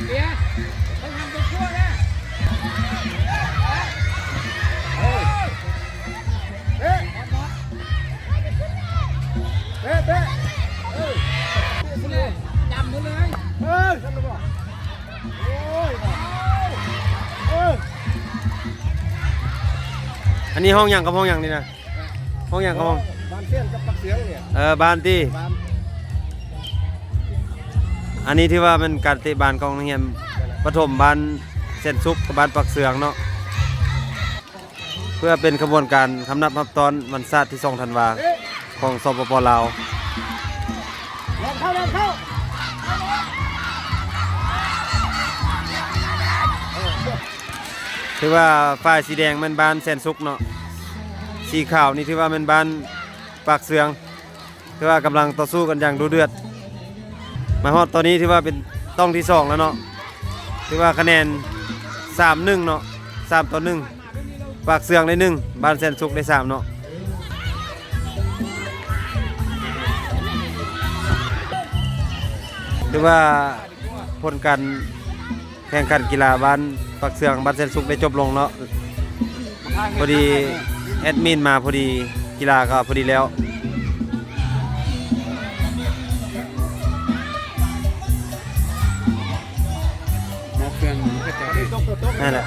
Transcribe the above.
เบียร์ต้องทำตัวชั่วนะเฮ้ยเฮ้ยเฮ้ยเฮ้ยจำเขาเลยเฮ้ยจำได้ป่ะโอ้ยอันนี้ห้องอย่างกับห้องอย่างนี่นะห้องอย่างกับห้องบ้านเสียงกับปักเสียงเนี่ยบ้านที่อันนี้ที่ว่ามันการเตะบานของนักเรียนประถมบ้านเส้นซุกกับบ้านปักเสืองเนาะเพื่อเป็นขบวนการคำนับนับตอนวันศาสตร์ที่2 ธันวาของสปป.ลาวเล่นเข้าถือว่าฝ่ายสีแดงมันบ้านแสนสุกเนาะสีขาวนี่ถือว่ามันบ้านปากเสืองถือว่ากำลังต่อสู้กันอย่างดุเดือดมาฮอดตอนนี้ถือว่าเป็นต้องที่2แล้วเนาะถือว่าคะแนน 3-1 เนาะ3-1ปากเสืองได้1บ้านแสนสุกได้3เนาะถือว่าผลการแข่งขันกีฬาบ้านปากเสืองบ้านแสนสุกได้จบลงเนาะพอดีแอดมินมาพอดีกีฬาก็พอดีแล้วนั่นแหละ